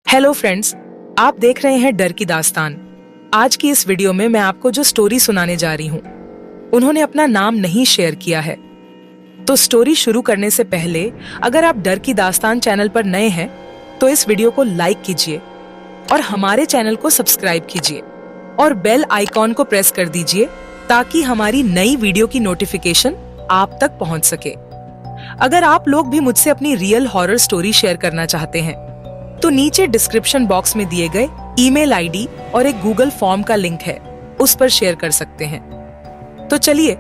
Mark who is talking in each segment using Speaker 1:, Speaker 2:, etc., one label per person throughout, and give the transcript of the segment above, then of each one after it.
Speaker 1: Hello friends, आप देख रहे हैं डर की दास्तान। आज की इस वीडियो में मैं आपको जो स्टोरी सुनाने जा रही हूँ, उन्होंने अपना नाम नहीं शेयर किया है। तो स्टोरी शुरू करने से पहले अगर आप डर की दास्तान चैनल पर नए हैं तो इस वीडियो को लाइक कीजिए और हमारे चैनल को सब्सक्राइब कीजिए और बेल आइकॉन को प्रेस कर दीजिए ताकि हमारी नई वीडियो की नोटिफिकेशन आप तक पहुंच सके। अगर आप लोग भी मुझसे अपनी रियल हॉरर स्टोरी शेयर करना चाहते हैं तो नीचे डिस्क्रिप्शन बॉक्स में दिए गए ईमेल आईडी और एक गूगल फॉर्म का लिंक है, उस पर शेयर कर सकते हैं। तो चलिए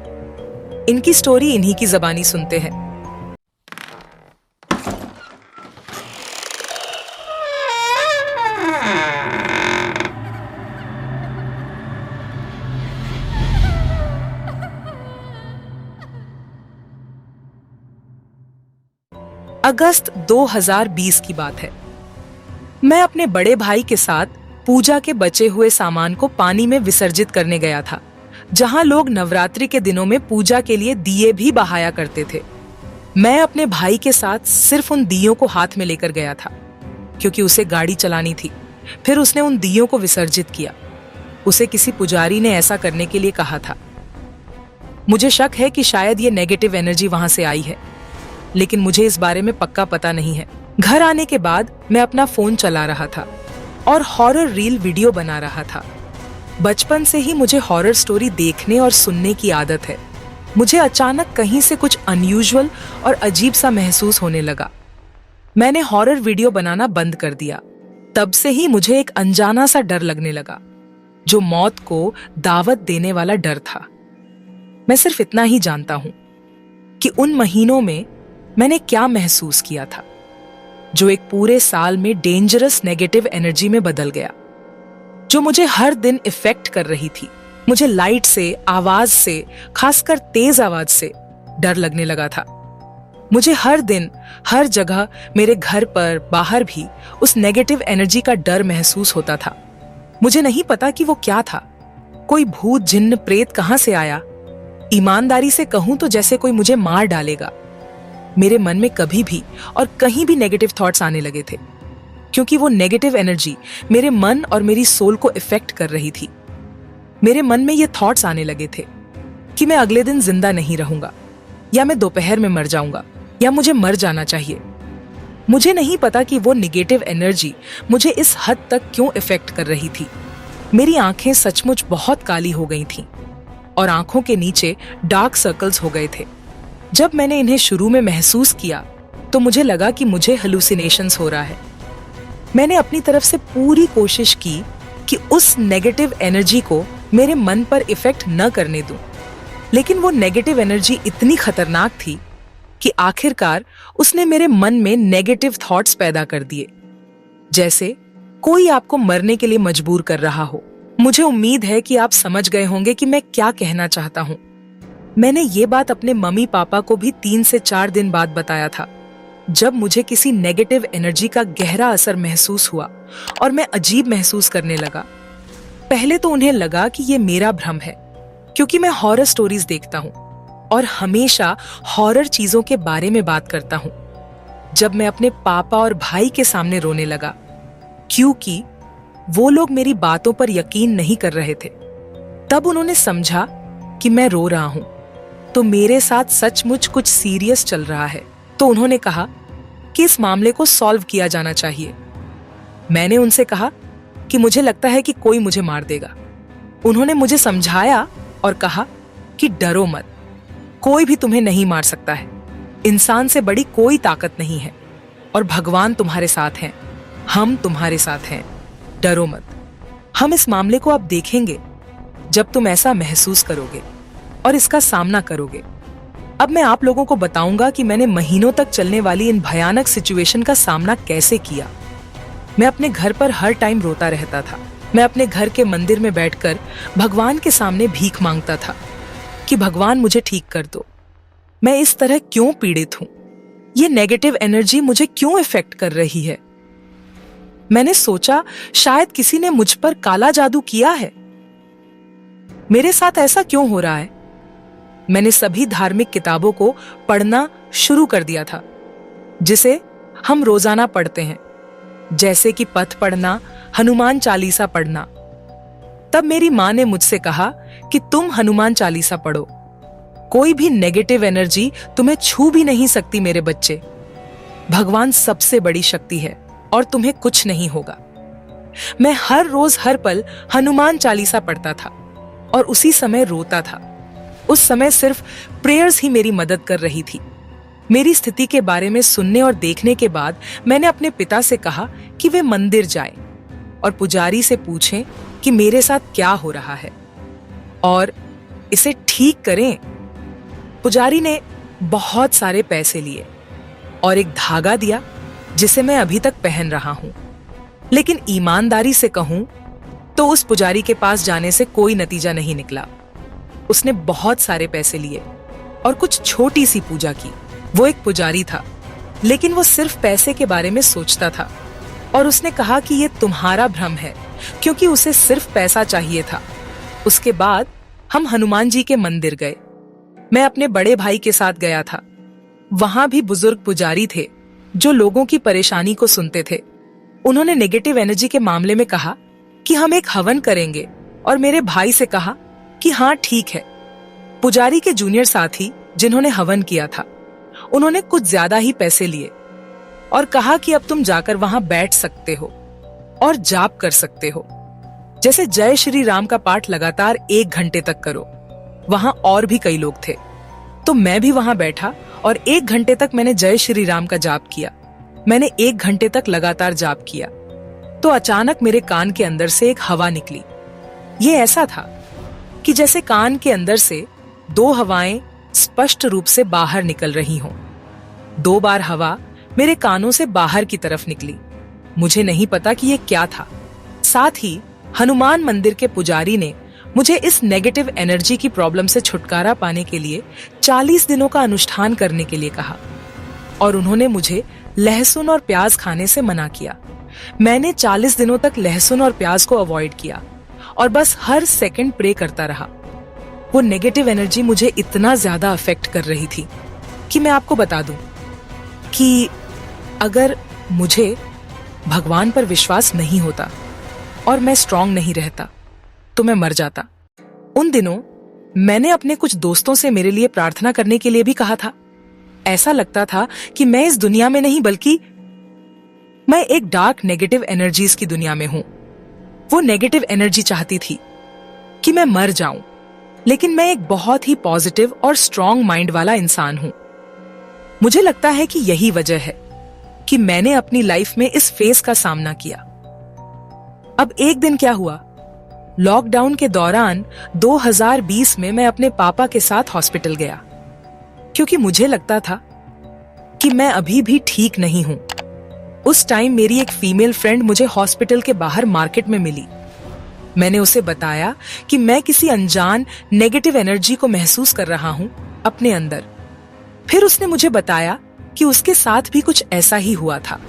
Speaker 1: इनकी स्टोरी इन्हीं की ज़बानी सुनते हैं। अगस्त 2020 की बात है। मैं अपने बड़े भाई के साथ पूजा के बचे हुए सामान को पानी में विसर्जित करने गया था, जहां लोग नवरात्रि के दिनों में पूजा के लिए दिए भी बहाया करते थे। मैं अपने भाई के साथ सिर्फ उन दियों को हाथ में लेकर गया था, क्योंकि उसे गाड़ी चलानी थी। फिर उसने उन दियों को विसर्जित किया। उसे किसी पुजारी ने ऐसा करने के लिए कहा था। मुझे शक है कि शायद ये नेगेटिव एनर्जी वहां से आई है, लेकिन मुझे इस बारे में पक्का पता नहीं है। घर आने के बाद मैं अपना फोन चला रहा था और हॉरर रील वीडियो बना रहा था। बचपन से ही मुझे हॉरर स्टोरी देखने और सुनने की आदत है। मुझे अचानक कहीं से कुछ अनयूजुअल और अजीब सा महसूस होने लगा। मैंने हॉरर वीडियो बनाना बंद कर दिया। तब से ही मुझे एक अनजाना सा डर लगने लगा, जो मौत को दावत देने वाला डर था। मैं सिर्फ इतना ही जानता हूं कि उन महीनों में मैंने क्या महसूस किया था, जो एक पूरे साल में डेंजरस नेगेटिव एनर्जी में बदल गया, जो मुझे हर दिन इफेक्ट कर रही थी। मुझे लाइट से, आवाज से, खासकर तेज आवाज से डर लगने लगा था। मुझे हर दिन, हर जगह, मेरे घर पर, बाहर भी उस नेगेटिव एनर्जी का डर महसूस होता था। मुझे नहीं पता कि वो क्या था। कोई भूत, जिन्न, प्रेत कहां से आया? ईमानदारी से कहूं तो जैसे कोई मुझे मार डालेगा। मेरे मन में कभी भी और कहीं भी नेगेटिव थॉट्स आने लगे थे, क्योंकि वो नेगेटिव एनर्जी मेरे मन और मेरी सोल को इफेक्ट कर रही थी। मेरे मन में ये थॉट्स आने लगे थे कि मैं अगले दिन जिंदा नहीं रहूंगा, या मैं दोपहर में मर जाऊंगा, या मुझे मर जाना चाहिए। मुझे नहीं पता कि वो नेगेटिव एनर्जी मुझे इस हद तक क्यों इफेक्ट कर रही थी। मेरी आंखें सचमुच बहुत काली हो गई थीं और आंखों के नीचे डार्क सर्कल्स हो गए थे। जब मैंने इन्हें शुरू में महसूस किया तो मुझे लगा कि मुझे हेलुसिनेशंस हो रहा है। मैंने अपनी तरफ से पूरी कोशिश की कि उस नेगेटिव एनर्जी को मेरे मन पर इफेक्ट न करने दूं, लेकिन वो नेगेटिव एनर्जी इतनी खतरनाक थी कि आखिरकार उसने मेरे मन में नेगेटिव थॉट्स पैदा कर दिए, जैसे कोई आपको मरने के लिए मजबूर कर रहा हो। मुझे उम्मीद है कि आप समझ गए होंगे कि मैं क्या कहना चाहता हूं। मैंने ये बात अपने मम्मी पापा को भी 3 से 4 दिन बाद बताया था, जब मुझे किसी नेगेटिव एनर्जी का गहरा असर महसूस हुआ और मैं अजीब महसूस करने लगा। पहले तो उन्हें लगा कि ये मेरा भ्रम है, क्योंकि मैं हॉरर स्टोरीज देखता हूँ और हमेशा हॉरर चीजों के बारे में बात करता हूँ। जब मैं अपने पापा और भाई के सामने रोने लगा, क्योंकि वो लोग मेरी बातों पर यकीन नहीं कर रहे थे, तब उन्होंने समझा कि मैं रो रहा हूं तो मेरे साथ सचमुच कुछ सीरियस चल रहा है। तो उन्होंने कहा कि इस मामले को सॉल्व किया जाना चाहिए। मैंने उनसे कहा कि मुझे लगता है कि कोई मुझे मार देगा। उन्होंने मुझे समझाया और कहा कि डरो मत, कोई भी तुम्हें नहीं मार सकता है। इंसान से बड़ी कोई ताकत नहीं है और भगवान तुम्हारे साथ हैं। हम तुम्हारे साथ हैं, डरो मत। हम इस मामले को अब देखेंगे जब तुम ऐसा महसूस करोगे और इसका सामना करोगे। अब मैं आप लोगों को बताऊंगा कि मैंने महीनों तक चलने वाली इन भयानक सिचुएशन का सामना कैसे किया। मैं अपने घर पर हर टाइम रोता रहता था। मैं अपने घर के मंदिर में बैठकर भगवान के सामने भीख मांगता था कि भगवान मुझे ठीक कर दो। मैं इस तरह क्यों पीड़ित हूं? ये नेगेटिव एनर्जी मुझे क्यों इफेक्ट कर रही है? मैंने सोचा शायद किसी ने मुझ पर काला जादू किया है। मेरे साथ ऐसा क्यों हो रहा है? मैंने सभी धार्मिक किताबों को पढ़ना शुरू कर दिया था, जिसे हम रोजाना पढ़ते हैं। जैसे कि पथ पढ़ना, हनुमान चालीसा पढ़ना। तब मेरी माँ ने मुझसे कहा कि तुम हनुमान चालीसा पढ़ो, कोई भी नेगेटिव एनर्जी तुम्हें छू भी नहीं सकती मेरे बच्चे। भगवान सबसे बड़ी शक्ति है और तुम्हें कुछ नहीं होगा। मैं हर रोज हर पल हनुमान चालीसा पढ़ता था और उसी समय रोता था। उस समय सिर्फ प्रेयर्स ही मेरी मदद कर रही थी। मेरी स्थिति के बारे में सुनने और देखने के बाद मैंने अपने पिता से कहा कि वे मंदिर जाएं और पुजारी से पूछें कि मेरे साथ क्या हो रहा है और इसे ठीक करें। पुजारी ने बहुत सारे पैसे लिए और एक धागा दिया जिसे मैं अभी तक पहन रहा हूं। लेकिन ईमानदारी से कहूं तो उस पुजारी के पास जाने से कोई नतीजा नहीं निकला। उसने बहुत सारे पैसे लिए और कुछ छोटी सी पूजा की। वो एक पुजारी था, लेकिन वो सिर्फ पैसे के बारे में सोचता था और उसने कहा कि ये तुम्हारा भ्रम है, क्योंकि उसे सिर्फ पैसा चाहिए था। उसके बाद हम हनुमान जी के मंदिर गए। मैं अपने बड़े भाई के साथ गया था। वहां भी बुजुर्ग पुजारी थे जो लोगों की परेशानी को सुनते थे। उन्होंने नेगेटिव एनर्जी के मामले में कहा कि हम एक हवन करेंगे और मेरे भाई से कहा कि हाँ ठीक है। पुजारी के जूनियर साथी जिन्होंने हवन किया था, उन्होंने कुछ ज्यादा ही पैसे लिए और कहा कि अब तुम जाकर वहां बैठ सकते हो और जाप कर सकते हो। जैसे जय श्री राम का पाठ लगातार 1 घंटे तक करो। वहां और भी कई लोग थे, तो मैं भी वहां बैठा और 1 घंटे तक मैंने जय श्री राम का जाप किया। मैंने 1 घंटे तक लगातार जाप किया तो अचानक मेरे कान के अंदर से एक हवा निकली। ये ऐसा था कि जैसे कान के अंदर से 2 हवाएं स्पष्ट रूप से बाहर निकल रही हों। 2 बार हवा मेरे कानों से बाहर की तरफ निकली। मुझे नहीं पता कि ये क्या था। साथ ही हनुमान मंदिर के पुजारी ने मुझे इस नेगेटिव एनर्जी की प्रॉब्लम से छुटकारा पाने के लिए 40 दिनों का अनुष्ठान करने के लिए कहा और उन्होंने मुझे लहसुन और प्याज खाने से मना किया। मैंने 40 दिनों तक लहसुन और प्याज को अवॉइड किया और बस हर सेकंड प्रे करता रहा। वो नेगेटिव एनर्जी मुझे इतना ज्यादा अफेक्ट कर रही थी कि मैं आपको बता दूं कि अगर मुझे भगवान पर विश्वास नहीं होता और मैं स्ट्रांग नहीं रहता तो मैं मर जाता। उन दिनों मैंने अपने कुछ दोस्तों से मेरे लिए प्रार्थना करने के लिए भी कहा था। ऐसा लगता था कि मैं इस दुनिया में नहीं बल्कि मैं एक डार्क नेगेटिव एनर्जीज की दुनिया में हूं। वो नेगेटिव एनर्जी चाहती थी कि मैं मर जाऊं, लेकिन मैं एक बहुत ही पॉजिटिव और स्ट्रांग माइंड वाला इंसान हूं। मुझे लगता है कि यही वजह है कि मैंने अपनी लाइफ में इस फेस का सामना किया। अब एक दिन क्या हुआ, लॉकडाउन के दौरान 2020 में मैं अपने पापा के साथ हॉस्पिटल गया, क्योंकि मुझे लगता था कि मैं अभी भी ठीक नहीं हूं। उस टाइम मेरी एक फीमेल फ्रेंड मुझे हॉस्पिटल के बाहर मार्केट में मिली। मैंने उसे बताया कि मैं किसी अनजान नेगेटिव एनर्जी को महसूस कर रहा हूं अपने अंदर। फिर उसने मुझे बताया कि उसके साथ भी कुछ ऐसा ही हुआ था।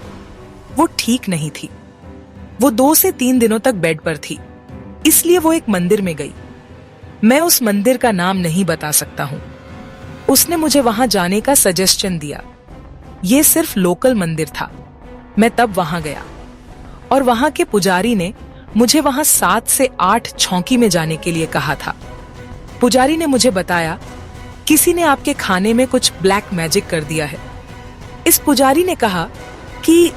Speaker 1: वो ठीक नहीं थी। वो 2 से 3 दिनों तक बेड पर थी, इसलिए वो एक मंदिर में गई। मैं उस मंदिर का नाम नहीं बता सकता हूं। उसने मुझे वहां जाने का सजेशन दिया। ये सिर्फ लोकल मंदिर था। मैं तब वहां गया और वहां के पुजारी ने मुझे वहां 7 से 8 छौंकी में जाने के लिए कहा था। पुजारी ने मुझे बताया, किसी ने आपके खाने में कुछ ब्लैक मैजिक कर दिया है। इस पुजारी ने कहा कि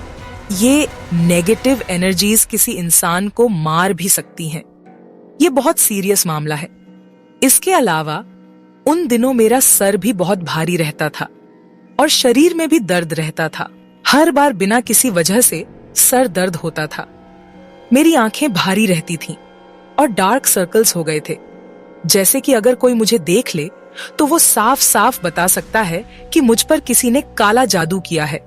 Speaker 1: ये नेगेटिव एनर्जीज किसी इंसान को मार भी सकती हैं। ये बहुत सीरियस मामला है। इसके अलावा उन दिनों मेरा सर भी बहुत भारी रहता था और शरीर में भी दर्द रहता था। हर बार बिना किसी वजह से सर दर्द होता था। मेरी आंखें भारी रहती थीं और डार्क सर्कल्स हो गए थे। जैसे कि अगर कोई मुझे देख ले तो वो साफ साफ बता सकता है कि मुझ पर किसी ने काला जादू किया है।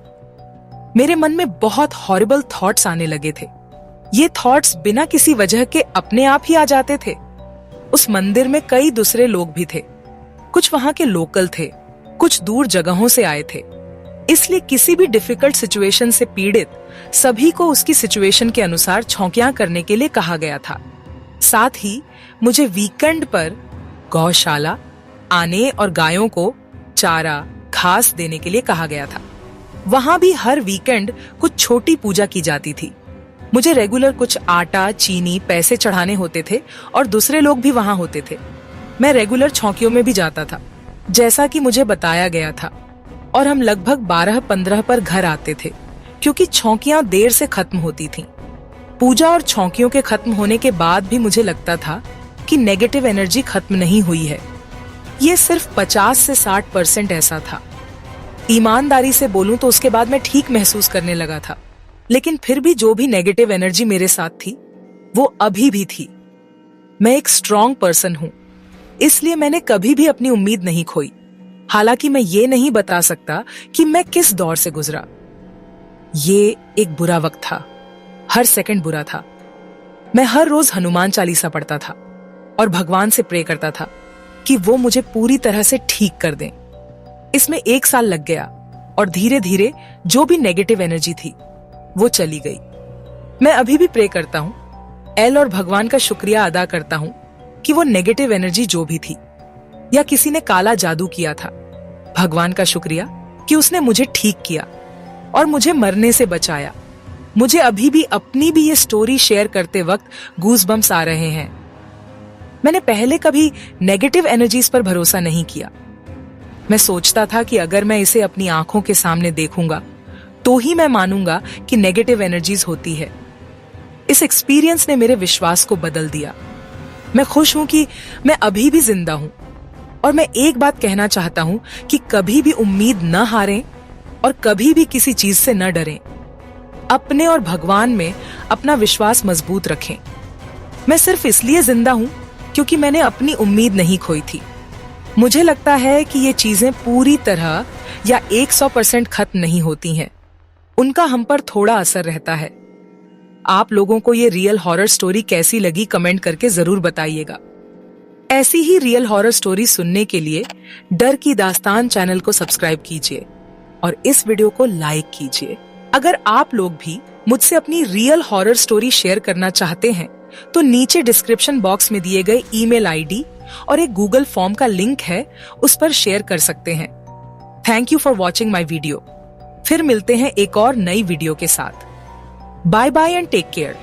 Speaker 1: मेरे मन में बहुत हॉरिबल थॉट्स आने लगे थे। ये थॉट्स बिना किसी वजह के अपने आप ही आ जाते थे। उस मंदिर में कई दूसरे लोग भी थे। कुछ वहां के लोकल थे, कुछ दूर जगहों से आए थे। इसलिए किसी भी डिफिकल्ट सिचुएशन से पीड़ित सभी को उसकी सिचुएशन के अनुसार छौंकियां करने के लिए कहा गया था। साथ ही मुझे वीकेंड पर गौशाला आने और गायों को चारा घास देने के लिए कहा गया था। वहां भी हर वीकेंड कुछ छोटी पूजा की जाती थी। मुझे रेगुलर कुछ आटा, चीनी, पैसे चढ़ाने होते थे और दूसरे लोग भी वहां होते थे। मैं रेगुलर छौकियों में भी जाता था, जैसा कि मुझे बताया गया था, और हम लगभग 12-15 पर घर आते थे क्योंकि छौकियां देर से खत्म होती थीं। पूजा और छौकियों के खत्म होने के बाद भी मुझे लगता था कि नेगेटिव एनर्जी खत्म नहीं हुई है। ये सिर्फ 50 से 60% ऐसा था। ईमानदारी से बोलूं तो उसके बाद मैं ठीक महसूस करने लगा था, लेकिन फिर भी जो भी नेगेटिव एनर्जी मेरे साथ थी वो अभी भी थी। मैं एक स्ट्रॉन्ग पर्सन हूं, इसलिए मैंने कभी भी अपनी उम्मीद नहीं खोई। हालांकि मैं ये नहीं बता सकता कि मैं किस दौर से गुजरा। ये एक बुरा वक्त था, हर सेकंड बुरा था। मैं हर रोज हनुमान चालीसा पढ़ता था और भगवान से प्रे करता था कि वो मुझे पूरी तरह से ठीक कर दें। इसमें 1 साल लग गया और धीरे धीरे जो भी नेगेटिव एनर्जी थी वो चली गई। मैं अभी भी प्रे करता हूं, एल और भगवान का शुक्रिया अदा करता हूं कि वो नेगेटिव एनर्जी जो भी थी या किसी ने काला जादू किया था, भगवान का शुक्रिया कि उसने मुझे ठीक किया और मुझे मरने से बचाया। मुझे अभी भी अपनी भी ये स्टोरी शेयर करते वक्त गूज़बम्स आ रहे हैं। मैंने पहले कभी नेगेटिव एनर्जीज पर भरोसा नहीं किया। मैं सोचता था कि अगर मैं इसे अपनी आंखों के सामने देखूंगा तो ही मैं मानूंगा कि नेगेटिव एनर्जीज होती है। इस एक्सपीरियंस ने मेरे विश्वास को बदल दिया। मैं खुश हूं कि मैं अभी भी जिंदा हूं, और मैं एक बात कहना चाहता हूं कि कभी भी उम्मीद न हारें और कभी भी किसी चीज से न डरें। अपने और भगवान में अपना विश्वास मजबूत रखें। मैं सिर्फ इसलिए जिंदा हूं क्योंकि मैंने अपनी उम्मीद नहीं खोई थी। मुझे लगता है कि ये चीजें पूरी तरह या 100% खत्म नहीं होती हैं। उनका हम पर थोड़ा असर रहता है। आप लोगों को ये रियल हॉरर स्टोरी कैसी लगी कमेंट करके जरूर बताइएगा। ऐसी ही रियल हॉरर स्टोरी सुनने के लिए डर की दास्तान चैनल को सब्सक्राइब कीजिए और इस वीडियो को लाइक कीजिए। अगर आप लोग भी मुझसे अपनी रियल हॉरर स्टोरी शेयर करना चाहते हैं तो नीचे डिस्क्रिप्शन बॉक्स में दिए गए ईमेल आईडी और एक गूगल फॉर्म का लिंक है, उस पर शेयर कर सकते हैं। Thank you for watching my video. फिर मिलते हैं एक और नई वीडियो के साथ। Bye bye and take care.